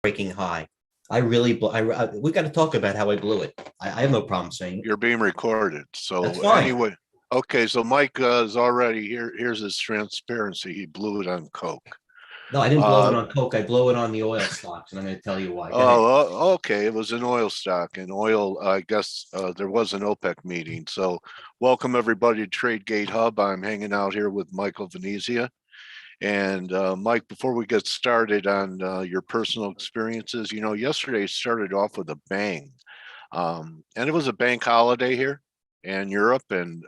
breaking high. I really, we got to talk about how I blew it. I have no problem saying it. You're being recorded. So That's fine. anyway, okay. So Mike is already here. Here's his transparency. He blew it on Coke. No, I didn't blow it on Coke. I blow it on the oil stocks, and I'm going to tell you why. Oh, okay. It was an oil stock, and oil. I guess there was an OPEC meeting. So, welcome everybody to TradeGATEHub. I'm hanging out here with Michael Venezia, and Mike. Before we get started on your personal experiences, yesterday started off with a bang, and it was a bank holiday here in Europe, and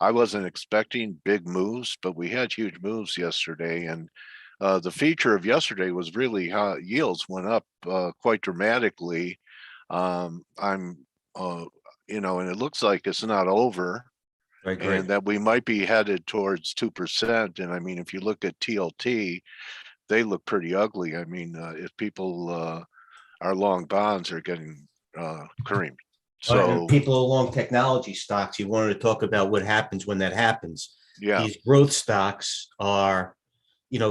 I wasn't expecting big moves, but we had huge moves yesterday, and the feature of yesterday was really how yields went up quite dramatically. I'm, and it looks like it's not over, and that we might be headed towards 2%. And I mean, if you look at TLT, they look pretty ugly. I mean, if people are long bonds are getting creamed. So people along technology stocks, you wanted to talk about what happens when that happens. Yeah, these growth stocks are,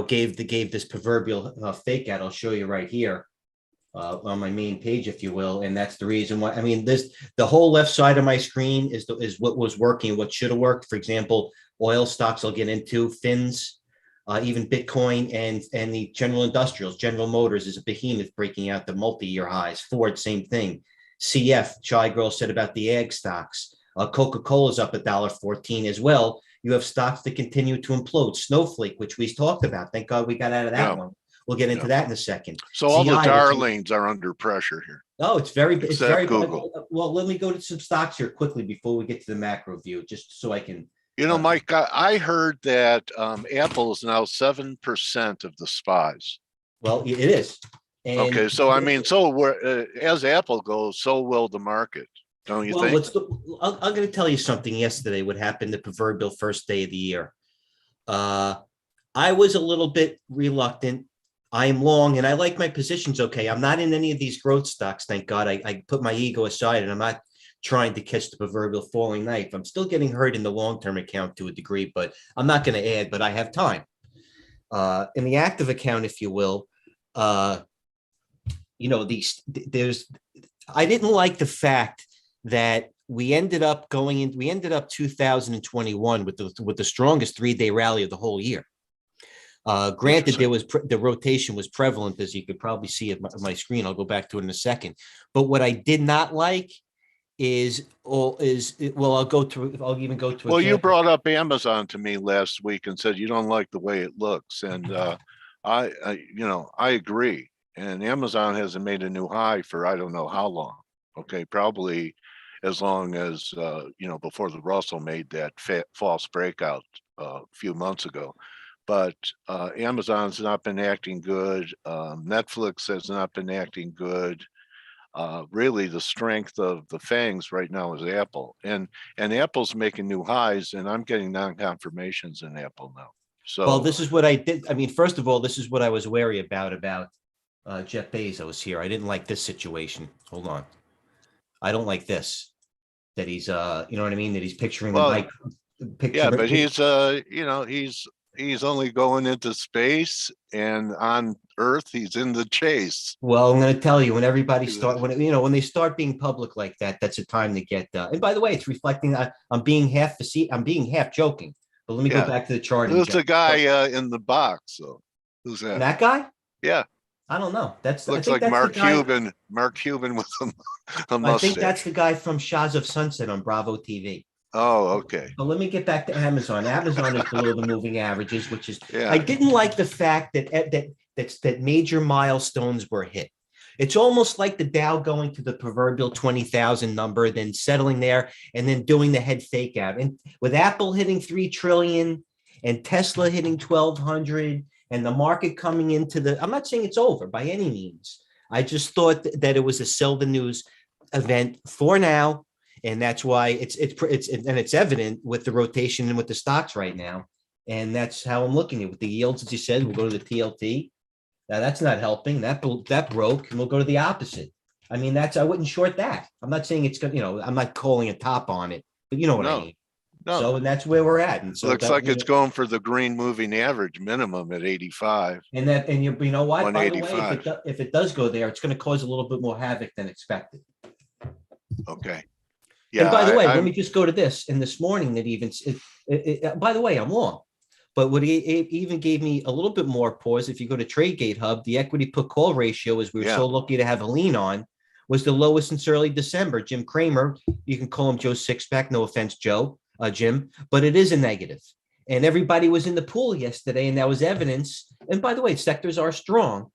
gave this proverbial fake out. I'll show you right here on my main page, if you will. And that's the reason why. I mean, the whole left side of my screen is what was working, what should have worked. For example, oil stocks I'll get into, fins, even Bitcoin and the general industrials. General Motors is a behemoth breaking out the multi-year highs. Ford, same thing. CF, Chai Girl said about the ag stocks. Coca-Cola's up $1.14 as well. You have stocks that continue to implode. Snowflake, which we talked about. Thank God we got out of that one. We'll get into that in a second. So all the darlings are under pressure here. Oh, it's very Google. Well, let me go to some stocks here quickly before we get to the macro view, just so I can. Mike, I heard that Apple is now 7% of the SPYs. Well, it is. And okay, so I mean, as Apple goes, so will the market. Don't you think? I'm going to tell you something yesterday, what happened the proverbial first day of the year. I was a little bit reluctant. I'm long and I like my positions. Okay. I'm not in any of these growth stocks. Thank God. I put my ego aside and I'm not trying to catch the proverbial falling knife. I'm still getting hurt in the long-term account to a degree, but I'm not going to add, but I have time. In the active account, if you will, I didn't like the fact that we ended up 2021 with the strongest 3-day rally of the whole year. Granted, the rotation was prevalent, as you could probably see at my screen. I'll go back to it in a second. But what I did not like I'll even go to. Well, you brought up Amazon to me last week and said you don't like the way it looks, and I agree. And Amazon hasn't made a new high for I don't know how long. Okay, probably as long as before the Russell made that false breakout a few months ago. But Amazon's not been acting good. Netflix has not been acting good. Really, the strength of the fangs right now is Apple, and Apple's making new highs, and I'm getting non-confirmations in Apple now. So, well, this is what I did. I mean, first of all, this is what I was wary about Jeff Bezos here. I didn't like this situation. Hold on, I don't like this. That he's, you know what I mean? That he's picturing the bike. Yeah, but he's only going into space, and on Earth he's in the chase. Well, I'm going to tell you, when everybody when they start being public like that, that's a time to get. And by the way, it's reflecting. I'm being half joking, but let me go back to the chart. Who's the guy in the box? So who's that? That guy? Yeah. I don't know. Looks like Mark Cuban. Mark Cuban with a mustache. I think that's the guy from Shahs of Sunset on Bravo TV. Oh, okay. But let me get back to Amazon. Amazon is below the moving averages, which is. I didn't like the fact that major milestones were hit. It's almost like the Dow going to the proverbial 20,000 number, then settling there, and then doing the head fake out. And with Apple hitting 3 trillion and Tesla hitting 1,200. And the market coming into I'm not saying it's over by any means. I just thought that it was a sell the news event for now. And that's why it's evident with the rotation and with the stocks right now. And that's how I'm looking at it. With the yields, as you said, we'll go to the TLT. Now that's not helping. That broke, and we'll go to the opposite. I mean, I wouldn't short that. I'm not saying it's going, I'm not calling a top on it, but you know what I mean. No, So, and that's where we're at. And so looks that, like it's going for the green moving average minimum at 85, and that, and you know what, by the way, 185. if it does go there, it's going to cause a little bit more havoc than expected. Okay. And Yeah, by the way, let I'm, me just go to this. And this morning, that even, by the way, I'm wrong. But what it even gave me a little bit more pause. If you go to TradeGATEHub, the equity put call ratio, as we were yeah. so lucky to have a lean on, was the lowest since early December. Jim Cramer, you can call him Joe Sixpack. No offense, Jim, but it is a negative. And everybody was in the pool yesterday, and that was evidence. And by the way, sectors are strong,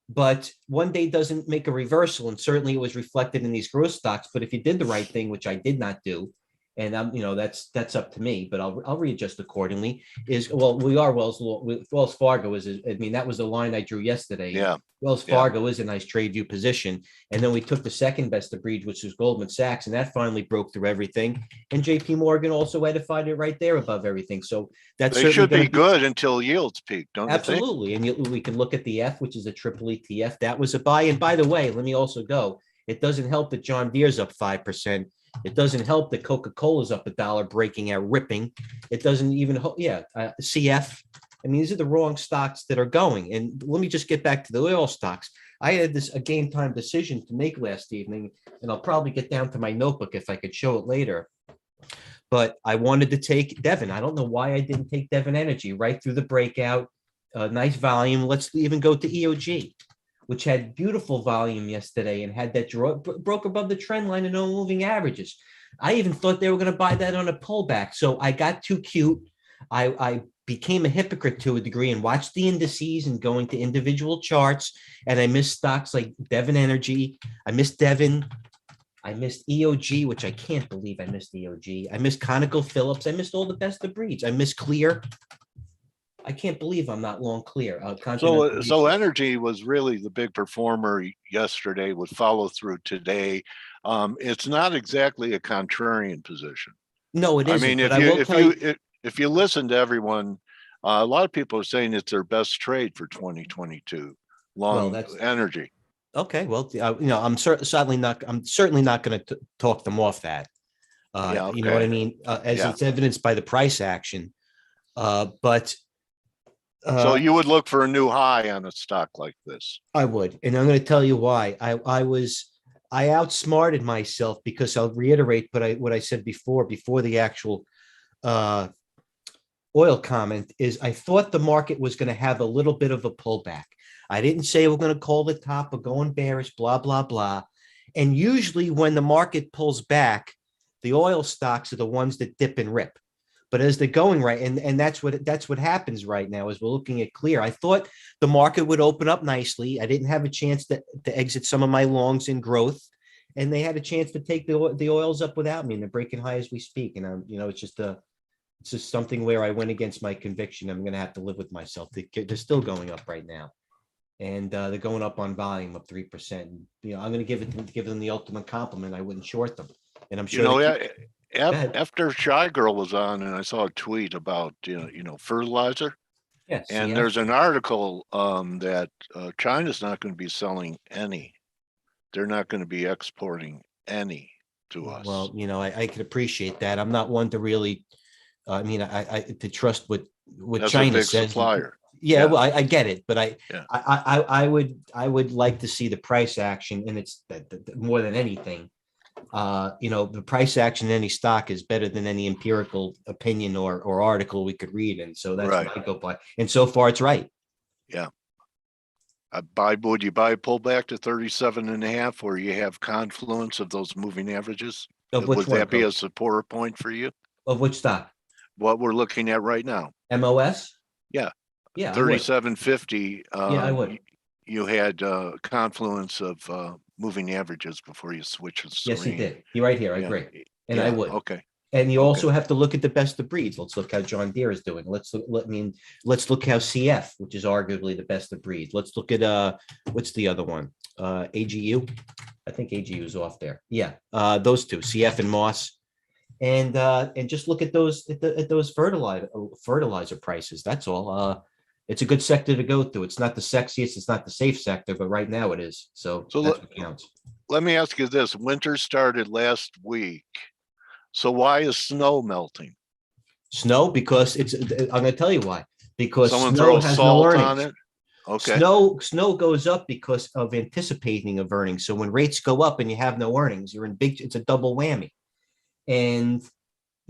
but one day doesn't make a reversal. And certainly it was reflected in these growth stocks. But if you did the right thing, which I did not do, and I'm, that's up to me, but I'll readjust accordingly. Wells Fargo is, I mean, that was the line I drew yesterday. Yeah. Wells Fargo is a nice trade view position. And then we took the second best of breed, which was Goldman Sachs, and that finally broke through everything. And JP Morgan also edified it right there above everything. So that's They should be good until yields peak, don't you think? Absolutely. And we can look at the F, which is a triple ETF. That was a buy. And by the way, let me also go. It doesn't help that John Deere's up 5%. It doesn't help that Coca-Cola's up $1, breaking out, ripping. It doesn't even, CF. I mean, these are the wrong stocks that are going. And let me just get back to the oil stocks. I had a game time decision to make last evening, and I'll probably get down to my notebook if I could show it later. But I wanted to take Devon. I don't know why I didn't take Devon Energy right through the breakout. Nice volume. Let's even go to EOG, which had beautiful volume yesterday and had that broke above the trend line and no moving averages. I even thought they were going to buy that on a pullback. So I got too cute. I became a hypocrite to a degree and watched the indices and going to individual charts. And I missed stocks like Devon Energy. I missed Devon. I missed EOG, which I can't believe I missed EOG. I missed ConocoPhillips. I missed all the best of breeds. I missed Clear. I can't believe I'm not long Clear. So energy was really the big performer yesterday with follow through today. It's not exactly a contrarian position. No, it isn't. I mean, if you listen to everyone, a lot of people are saying it's their best trade for 2022. Energy. Okay, well, I'm certainly not going to talk them off that. Okay. You know what I mean? It's evidenced by the price action. But so you would look for a new high on a stock like this. I would, and I'm going to tell you why. I outsmarted myself because I'll reiterate what I said before the actual oil comment is I thought the market was going to have a little bit of a pullback. I didn't say we're going to call the top or going bearish, blah, blah, blah. And usually when the market pulls back, the oil stocks are the ones that dip and rip. But as they're going right, and that's what happens right now as we're looking at Clear. I thought the market would open up nicely. I didn't have a chance to exit some of my longs in growth, and they had a chance to take the oils up without me, and they're breaking high as we speak. And it's just something where I went against my conviction. I'm going to have to live with myself. They're still going up right now. And they're going up on volume of 3%. I'm going to give them the ultimate compliment. I wouldn't short them, and I'm sure. After Shy Girl was on, and I saw a tweet about fertilizer. Yes. And there's an article that China's not going to be selling any. They're not going to be exporting any to us. Well, I could appreciate that. I'm not one to really. I to trust what That's China a big says. Supplier. Yeah, well, I get it, but I would like to see the price action, and it's more than anything. The price action in any stock is better than any empirical opinion or article we could read, and so that's what I go by. And so far, it's right. Yeah. Would you buy a pullback to 37.5, where you have confluence of those moving averages? Would that be a support point for you? Of which stock? What we're looking at right now. MOS? Yeah. Yeah. 37.50. I would. You had confluence of moving averages before you switch the screen. Yes, you did. You're right here. I agree. And I would. Okay. And you also have to look at the best of breeds. Let's look how John Deere is doing. Let's look how CF, which is arguably the best of breeds. Let's look at what's the other one? AGU. I think AGU is off there. Yeah, those two, CF and Moss. And just look at those fertilizer prices. That's all. It's a good sector to go through. It's not the sexiest, it's not the safe sector, but right now it is. So that's what counts. Let me ask you this. Winter started last week. So why is snow melting? Snow, because I'm going to tell you why. Because Someone snow throws has no salt on earnings. it? Okay, Snow goes up because of anticipating of earnings. So when rates go up and you have no earnings, you're in big. It's a double whammy, and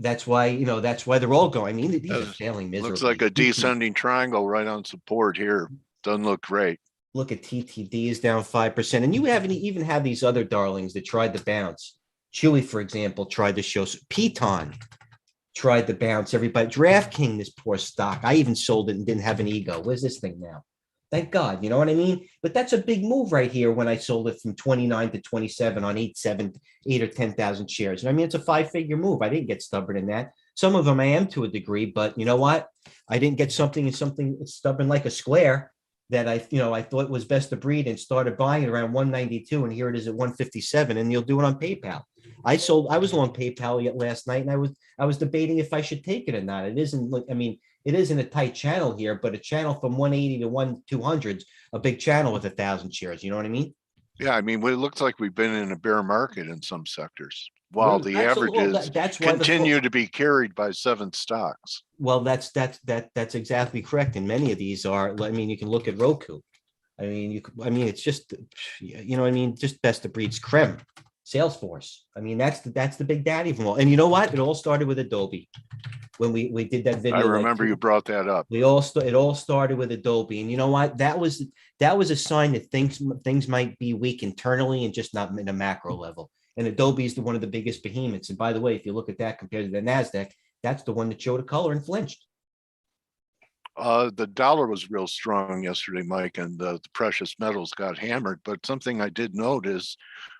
that's why that's why they're all going. I mean, these are failing looks like miserably. a descending triangle right on support here. Doesn't look great. Look at TTD is down 5%, and you haven't even had these other darlings that tried to bounce. Chewy, for example, tried to show. Piton tried to bounce. Everybody, DraftKings, this poor stock. I even sold it and didn't have an ego. Where's this thing now? Thank God, you know what I mean? But that's a big move right here when I sold it from 29 to 27 on 8 or 10,000 shares. And I mean, it's a 5-figure move. I didn't get stubborn in that. Some of them I am to a degree, but you know what? I didn't get something stubborn like a square that I thought was best of breed and started buying it around 192. And here it is at 157. And you'll do it on PayPal. I was long PayPal yet last night, and I was debating if I should take it or not. It isn't. I mean, it isn't a tight channel here, but a channel from 180 to 200's a big channel with 1,000 shares. You know what I mean? Yeah, I mean, it looks like we've been in a bear market in some sectors, while the averages that's why continue to be carried by 7 stocks. Well, that's exactly correct. And many of these are. I mean, you can look at Roku. I mean, it's just, I mean, just best of breeds creme. Salesforce. I mean, that's the big daddy of them all. And you know what? It all started with Adobe. When we did that video. I remember you brought that up. It all started with Adobe. And you know what? That was a sign that things might be weak internally and just not in a macro level. And Adobe is one of the biggest behemoths. And by the way, if you look at that compared to the NASDAQ, that's the one that showed a color and flinched. The dollar was real strong yesterday, Mike, and the precious metals got hammered. But something I did notice,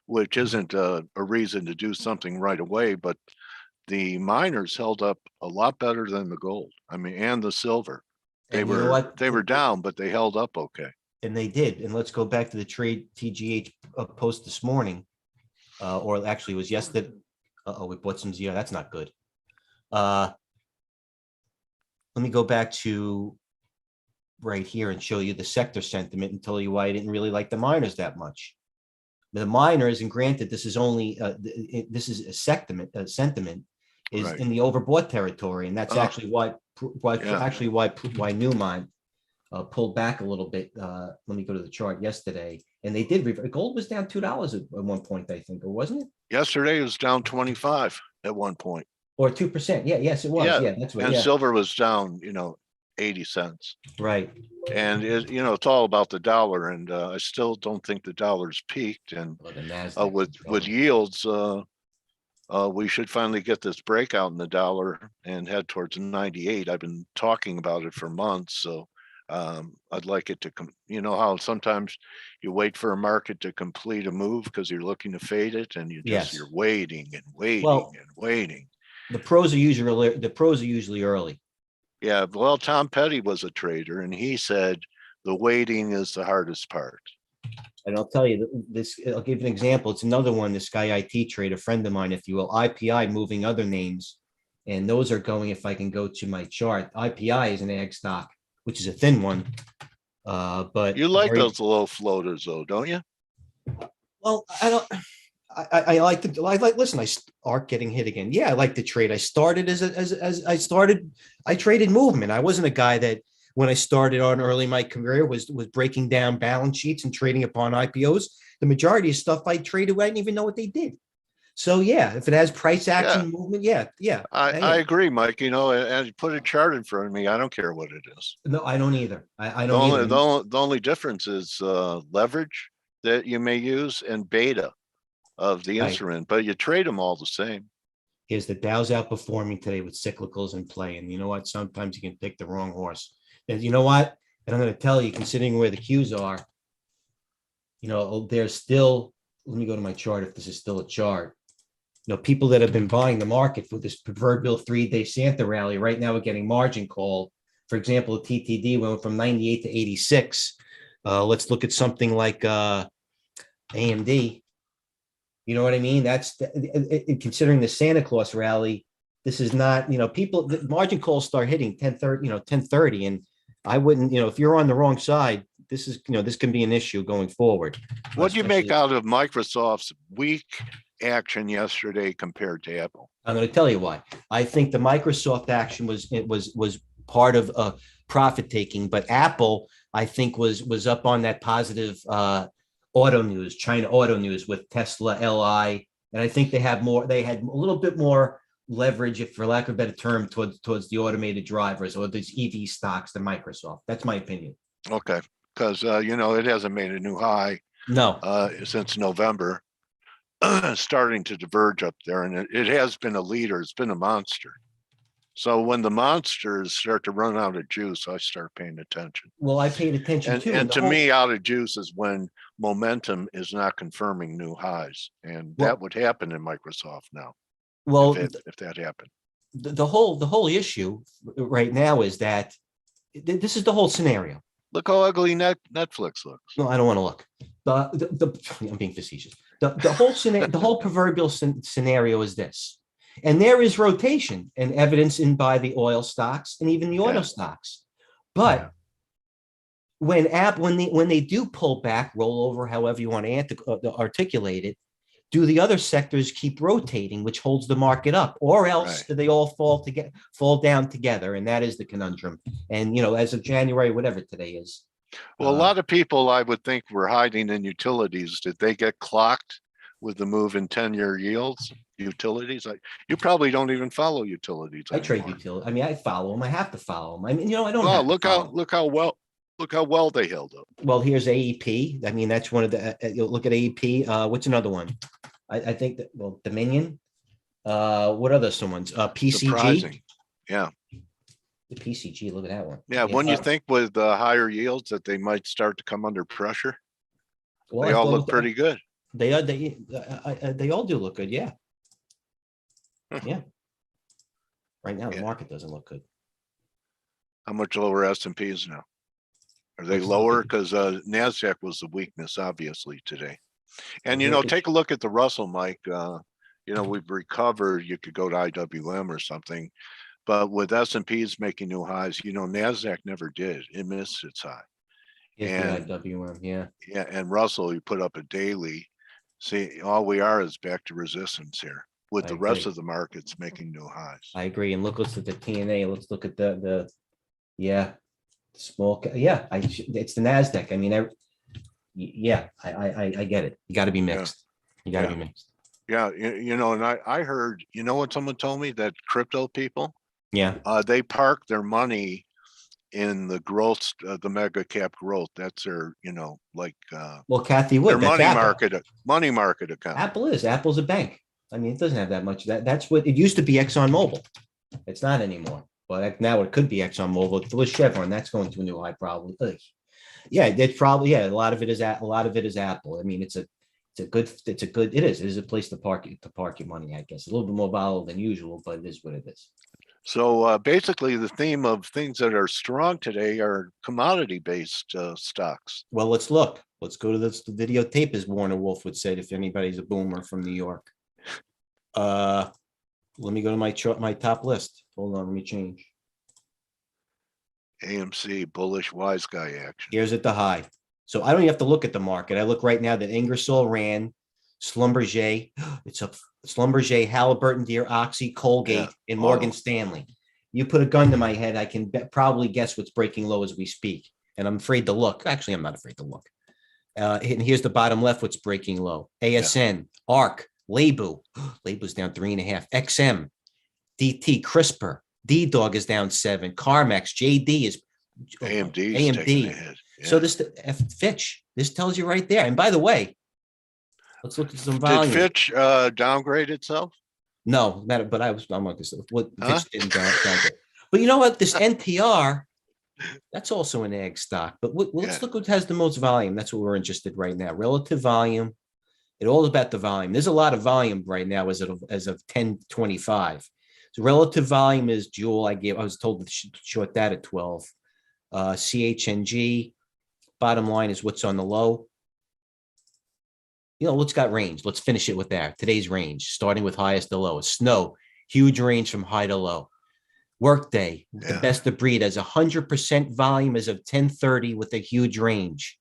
which isn't a reason to do something right away, but the miners held up a lot better than the gold. I mean, and the silver. They were down, but they held up okay. And they did. And let's go back to the trade TGH post this morning, or actually it was yesterday. We bought some ZR. That's not good. Let me go back to right here and show you the sector sentiment and tell you why I didn't really like the miners that much. The miners, and granted, this is only this is a sentiment is right in the overbought territory, and that's actually why Newmont pulled back a little bit. Let me go to the chart yesterday, and they did. Gold was down $2 at one point, I think, or wasn't it? Yesterday it was down 25 at one point. Or 2%. Yeah, yes, it was. Yeah, that's what. And silver was down, 80 cents. Right. And it's all about the dollar, and I still don't think the dollar's peaked. And with yields, we should finally get this breakout in the dollar and head towards 98. I've been talking about it for months, so I'd like it to how sometimes you wait for a market to complete a move because you're looking to fade it, and you're waiting and waiting and waiting. The pros are usually early. Yeah, well, Tom Petty was a trader, and he said the waiting is the hardest part. And I'll tell you this. I'll give you an example. It's another one. This guy IT trade, a friend of mine, if you will, IPI moving other names, and those are going. If I can go to my chart, IPI is an ag stock, which is a thin one. But you like those low floaters, though, don't you? Well, I don't. I like listen, ARK getting hit again. Yeah, I like to trade. I started I traded movement. I wasn't a guy that when I started on early in my career was breaking down balance sheets and trading upon IPOs. The majority of stuff I traded, I didn't even know what they did. So yeah, if it has price action movement, yeah. I agree, Mike. And you put a chart in front of me, I don't care what it is. No, I don't either. I don't either. The only difference is leverage that you may use and beta of the instrument, but you trade them all the same. Here's the Dow's outperforming today with cyclicals in play. And you know what? Sometimes you can pick the wrong horse. And you know what? And I'm going to tell you, considering where the Qs are, there's still, let me go to my chart if this is still a chart. People that have been buying the market for this proverbial 3-day Santa rally right now are getting margin call. For example, TTD went from 98 to 86. Let's look at something like AMD. You know what I mean? That's considering the Santa Claus rally. This is not, people, the margin calls start hitting 10:30, and I wouldn't, if you're on the wrong side, this can be an issue going forward. What do you make out of Microsoft's weak action yesterday compared to Apple? I'm going to tell you why. I think the Microsoft action was part of profit taking, but Apple, I think, was up on that positive auto news, China auto news with Tesla, Li, and I think they had a little bit more leverage, if for lack of a better term, towards the automated drivers or these EV stocks than Microsoft. That's my opinion. Okay, because it hasn't made a new high No, since November. Starting to diverge up there, and it has been a leader. It's been a monster. So when the monsters start to run out of juice, I start paying attention. well, I paid attention too. And to me, out of juice is when momentum is not confirming new highs, and that would happen in Microsoft now. Well, if that happened, the whole issue right now is that this is the whole scenario. Look how ugly Netflix looks. No, I don't want to look. I'm being facetious. The whole proverbial scenario is this, and there is rotation and evidence in by the oil stocks and even the auto stocks, but when they do pull back, roll over, however you want to articulate it, do the other sectors keep rotating, which holds the market up, or else do they all fall down together? And that is the conundrum. And as of January, whatever today is. Well, a lot of people I would think were hiding in utilities. Did they get clocked with the move in 10-year yields? Utilities? You probably don't even follow utilities anymore. I trade utilities. I mean, I follow them. I have to follow them. I mean, I don't. Well, look how well they held up. Well, here's AEP. I mean, that's one of the. Look at AEP. What's another one? I think that Dominion. What other someones? PCG. Surprising. Yeah. The PCG, look at that one. Yeah, when you think with higher yields that they might start to come under pressure, they all look pretty good. They all do look good, yeah. Yeah. Right now, the market doesn't look good. How much lower S&P is now? Are they lower? Because NASDAQ was the weakness, obviously, today. And, take a look at the Russell, Mike. We've recovered. You could go to IWM or something. But with S&Ps making new highs, NASDAQ never did. It missed its high. And IWM, yeah. Yeah, and Russell, you put up a daily. See, all we are is back to resistance here, with the rest of the markets making new highs. I agree. And let's look at the TNA. Let's look at the small. Yeah, it's the NASDAQ. I mean, I get it. You got to be mixed. You got to be mixed. Yeah, and I heard, what someone told me, that crypto people. Yeah. They park their money in the growth, the mega cap growth. That's their, Kathy Wood, their money market account. Apple's a bank. I mean, it doesn't have that much. That's what it used to be. ExxonMobil. It's not anymore. But now it could be ExxonMobil. It was Chevron. That's going to a new high probably. Yeah, it's probably a lot of it is Apple. I mean, it is a place to park your money. I guess a little bit more volatile than usual, but it is what it is. So basically, the theme of things that are strong today are commodity-based stocks. Well, let's look. Let's go to this videotape, as Warner Wolf would say, if anybody's a boomer from New York. Let me go to my top list. Hold on, let me change. AMC bullish wise guy action. Here's at the high. So I don't even have to look at the market. I look right now that Ingersoll Rand, Schlumberger, it's up. Schlumberger, Halliburton, Deere, Oxy, Colgate, and Morgan Stanley. You put a gun to my head, I can probably guess what's breaking low as we speak. And I'm afraid to look. Actually, I'm not afraid to look. And here's the bottom left, what's breaking low. ASN, ARC, Lebu. Lebu's down 3.5. XM, DT, CRISPR, D-Dog is down 7. CarMax, JD is AMD. Yeah. So this Fitch, this tells you right there. And by the way, let's look at some volume. Did Fitch downgrade itself? No, matter. But I'm like this. What Fitch didn't downgrade. But you know what? This NPR, that's also an ag stock. But let's look what has the most volume. That's what we're interested in right now. Relative volume. It's all about the volume. There's a lot of volume right now as of 10:25. So relative volume is Jewel. I was told to short that at 12. CHNG. Bottom line is what's on the low. Let's got range. Let's finish it with that. Today's range, starting with highest to lowest. Snow, huge range from high to low. Workday, the best of breed, has 100% volume as of 10:30 with a huge range.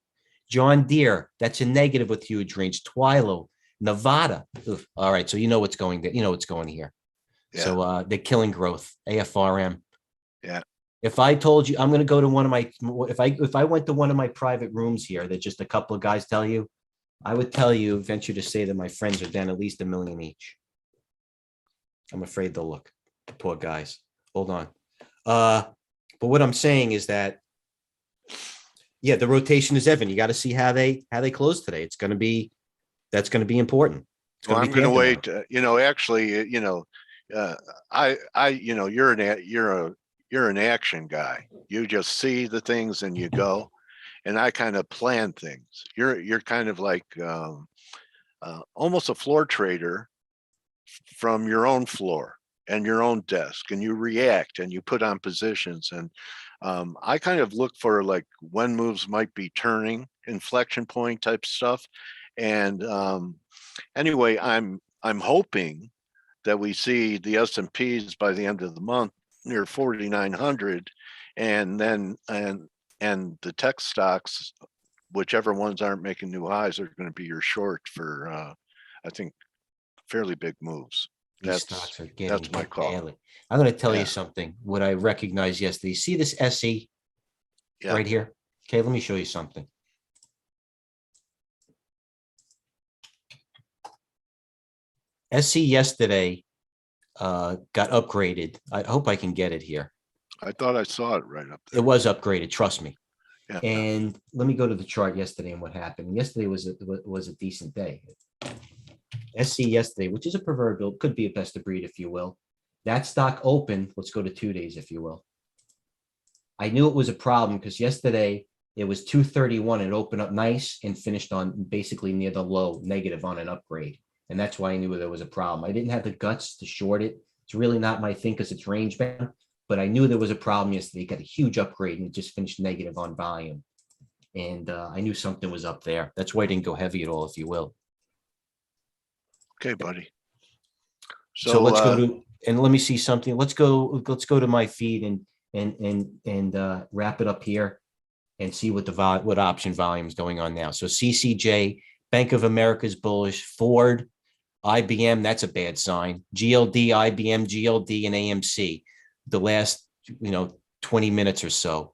John Deere, that's a negative with huge range. Twilo, Nevada. Oof. All right. So you know what's going there. You know what's going here. Yeah. So they're killing growth. AFRM. Yeah. If I told you I'm going to go to one of my, if I went to one of my private rooms here that just a couple of guys tell you, I would tell you, venture to say that my friends are down at least $1 million each. I'm afraid they'll look. The poor guys. Hold on. But what I'm saying is that, yeah, the rotation is Evan. You got to see how they close today. That's going to be important. Well, I'm going to wait. Actually, you're an action guy. You just see the things and you go, and I kind of plan things. You're kind of like almost a floor trader from your own floor and your own desk, and you react and you put on positions. And I kind of look for like when moves might be turning, inflection point type stuff. And anyway, I'm hoping that we see the S&Ps by the end of the month near 4,900, and then and the tech stocks, whichever ones aren't making new highs, are going to be your short for I think fairly big moves. These stocks are getting that's my call. daily. I'm going to tell you something. What I recognized yesterday. See this SE right here? Okay, let me show you something. SE yesterday got upgraded. I hope I can get it here. I thought I saw it right up there. It was upgraded, trust me. Yeah. And let me go to the chart yesterday and what happened. Yesterday was a decent day. SC yesterday, which is a proverbial, could be a best of breed, if you will. That stock opened. Let's go to 2 days, if you will. I knew it was a problem because yesterday it was 231. It opened up nice and finished on basically near the low, negative on an upgrade. And that's why I knew there was a problem. I didn't have the guts to short it. It's really not my thing because it's range bound, but I knew there was a problem yesterday. It got a huge upgrade and it just finished negative on volume. And I knew something was up there. That's why I didn't go heavy at all, if you will. Okay, buddy. So let's go to, and let me see something. Let's go to my feed and wrap it up here and see what what option volume is going on now. So CCJ, Bank of America's bullish, Ford, IBM, that's a bad sign. GLD, IBM, GLD, and AMC. The last 20 minutes or so,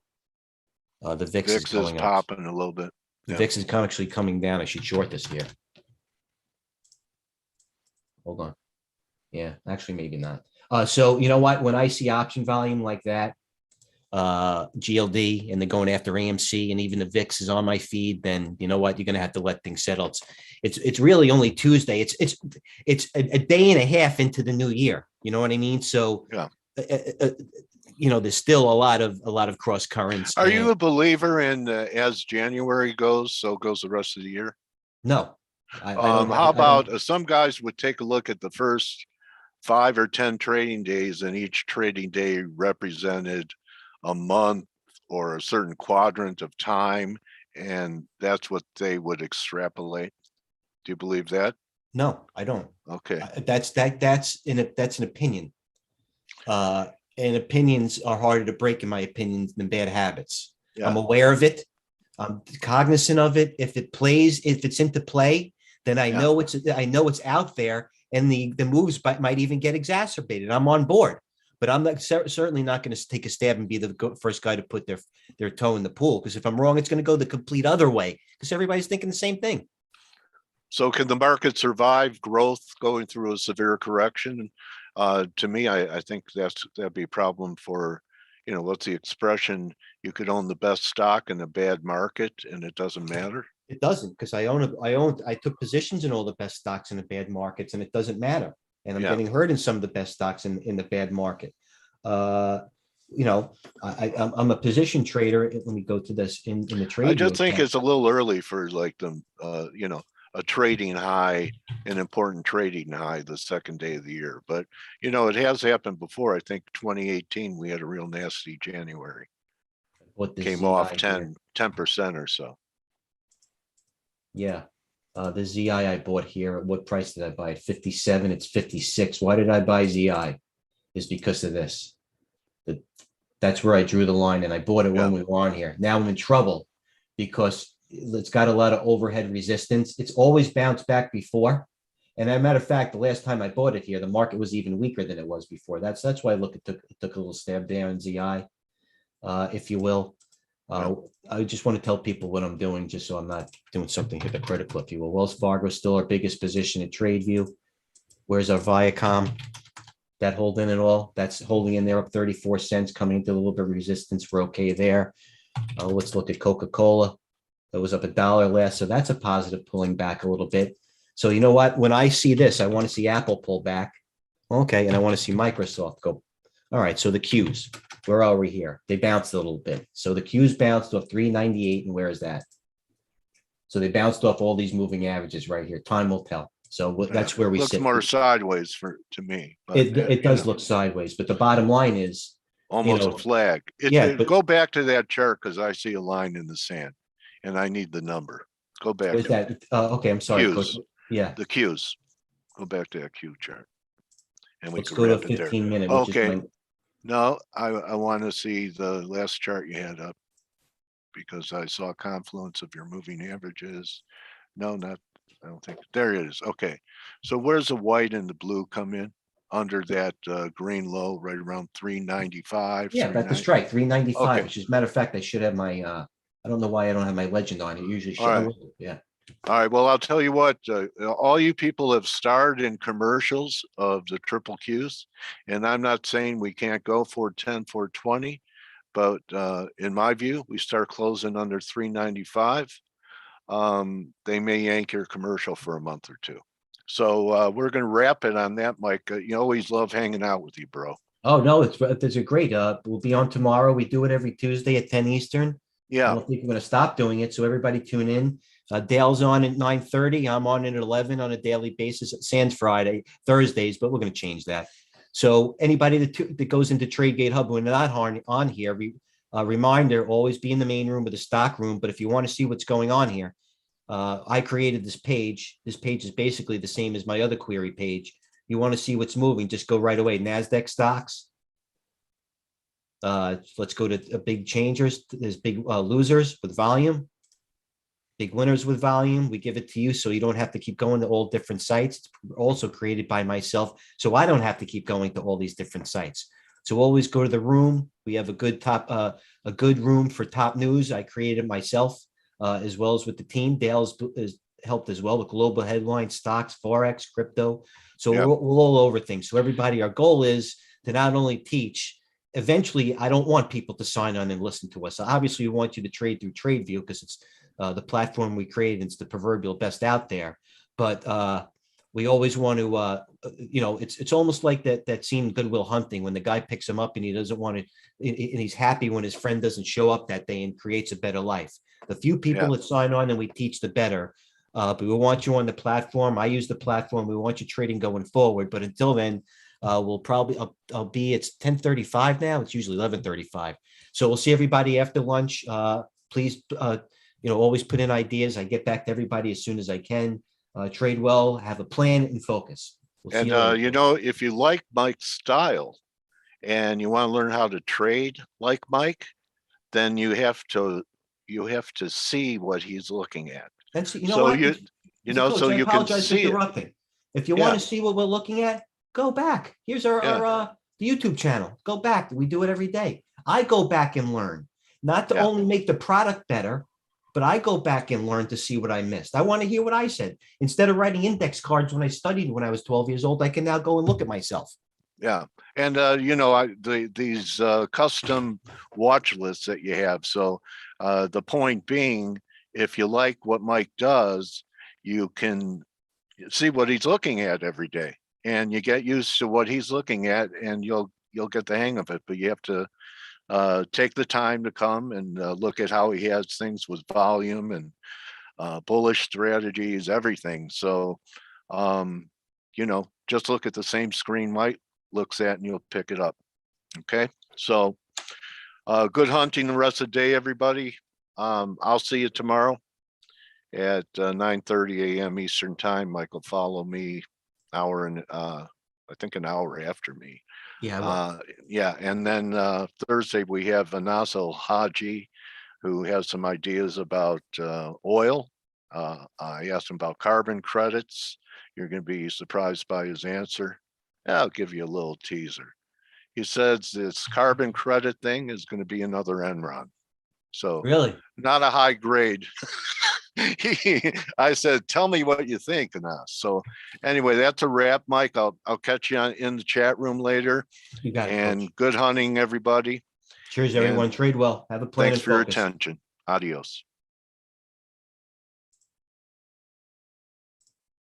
the VIX is going popping a little bit. The VIX is actually coming down. I should short this here. Hold on. Yeah, actually, maybe not. So you know what? When I see option volume like that, GLD, and they're going after AMC, and even the VIX is on my feed, then you know what? You're going to have to let things settle. It's really only Tuesday. It's a day and a half into the new year. You know what I mean? So yeah. There's still a lot of cross currents. Are you a believer in as January goes, so goes the rest of the year? No. How about some guys would take a look at the first 5 or 10 trading days, and each trading day represented a month or a certain quadrant of time, and that's what they would extrapolate. Do you believe that? No, I don't. Okay. That's an opinion. And opinions are harder to break, in my opinion, than bad habits. Yeah. I'm aware of it. I'm cognizant of it. If it's into play, then I know it's out there, and the moves might even get exacerbated. I'm on board, but I'm certainly not going to take a stab and be the first guy to put their toe in the pool, because if I'm wrong, it's going to go the complete other way because everybody's thinking the same thing. So can the market survive growth going through a severe correction? To me, I think that'd be a problem for, what's the expression? You could own the best stock in a bad market and it doesn't matter. It doesn't, because I took positions in all the best stocks in the bad markets, and it doesn't matter. And I'm getting hurt in some of the best stocks in the bad market. I'm a position trader. Let me go to this in the trade. I just think it's a little early for like them, a trading high, an important trading high the second day of the year. But, it has happened before. I think 2018, we had a real nasty January. Came off 10% or so. Yeah. The ZI I bought here. What price did I buy it? 57. It's 56. Why did I buy ZI? Is because of this. That's where I drew the line, and I bought it when we were on here. Now I'm in trouble because it's got a lot of overhead resistance. It's always bounced back before. And as a matter of fact, the last time I bought it here, the market was even weaker than it was before. That's why I look, it took a little stab there in ZI, if you will. Yeah. I just want to tell people what I'm doing, just so I'm not doing something hypocritical, if you will. Wells Fargo is still our biggest position at TradeView. Where's our Viacom? That holding it all? That's holding in there up 34 cents, coming into a little bit of resistance. We're okay there. Let's look at Coca-Cola. That was up $1 last, so that's a positive, pulling back a little bit. So you know what? When I see this, I want to see Apple pull back. Okay, and I want to see Microsoft go. All right, so the Qs, where are we here? They bounced a little bit. So the Qs bounced off 398, and where is that? So they bounced off all these moving averages right here. Time will tell. So that's where we looks sit. more sideways to me. But It does look sideways, but the bottom line is almost a flag. Go back to that chart, because I see a line in the sand, and I need the number. Go back. Where's that? Okay, I'm sorry, Coach. Yeah, the Qs. Go back to that Q chart, and let's go to a 15-minute. Okay. No, I want to see the last chart you had up, because I saw a confluence of your moving averages. No, not. I don't think there it is. Okay, so where's the white and the blue come in under that green low, right around 395? Yeah, that's the strike, 395. Okay. Which, as a matter of fact, I should have my. I don't know why I don't have my legend on it. Usually, should. All right. Yeah. All right. Well, I'll tell you what. All you people have starred in commercials of the triple Qs, and I'm not saying we can't go for 10, 420, but in my view, we start closing under 395. They may yank your commercial for a month or two. So we're going to wrap it on that, Mike. You always love hanging out with you, bro. Oh no, it's a great. We'll be on tomorrow. We do it every Tuesday at 10 Eastern. Yeah. I don't think we're going to stop doing it. So everybody tune in. Dale's on at 9:30. I'm on at 11 on a daily basis. At Sands Thursdays, but we're going to change that. So anybody that goes into TradeGATEHub when they're not on here, reminder, always be in the main room or the stock room. But if you want to see what's going on here, I created this page. This page is basically the same as my other query page. You want to see what's moving, just go right away. NASDAQ stocks. Let's go to big changers. There's big losers with volume, big winners with volume. We give it to you so you don't have to keep going to all different sites. It's also created by myself, so I don't have to keep going to all these different sites. So always go to the room. We have a good room for top news. I created myself, as well as with the team. Dale's is helped as well with global headlines, stocks, Forex, crypto. So we're all over things. So everybody, our goal is to not only teach. Eventually, I don't want people to sign on and listen to us. Obviously, we want you to trade through TradeView because it's the platform we created. It's the proverbial best out there. But we always want to, it's almost like that scene in Good Will Hunting when the guy picks him up and he doesn't want to, and he's happy when his friend doesn't show up that day and creates a better life. The few people that sign on and we teach, the better. But we want you on the platform. I use the platform. We want you trading going forward. But until then, we'll probably it's 10:35 now. It's usually 11:35. So we'll see everybody after lunch. Please, always put in ideas. I get back to everybody as soon as I can. Trade well, have a plan, and focus. We'll and if you like Mike's style and you want to learn how to trade like Mike, then you have to see what he's looking at. And so, so you can see it. If you want to see what we're looking at, go back. Here's our the YouTube channel. Go back. We do it every day. I go back and learn, not to only make the product better, but I go back and learn to see what I missed. I want to hear what I said. Instead of writing index cards when I studied when I was 12 years old, I can now go and look at myself. Yeah. And, these custom watch lists that you have. So the point being, if you like what Mike does, you can see what he's looking at every day. And you get used to what he's looking at, and you'll get the hang of it. But you have to take the time to come and look at how he has things with volume and bullish strategies, everything. So, just look at the same screen Mike looks at, and you'll pick it up. Okay. So, good hunting the rest of the day, everybody. I'll see you tomorrow at 9:30 a.m. Eastern time. Mike will follow me. I think an hour after me. Yeah. And then Thursday we have Anasal Haji who has some ideas about oil. I asked him about carbon credits. You're going to be surprised by his answer. I'll give you a little teaser. He says this carbon credit thing is going to be another Enron. So Really? not a high grade. I said, tell me what you think. So anyway, that's a wrap, Mike. I'll catch you in the chat room later. You got it, and Coach. good hunting, everybody. Cheers, everyone. Trade well. Have a plan Thanks and for your focus. attention. Adios.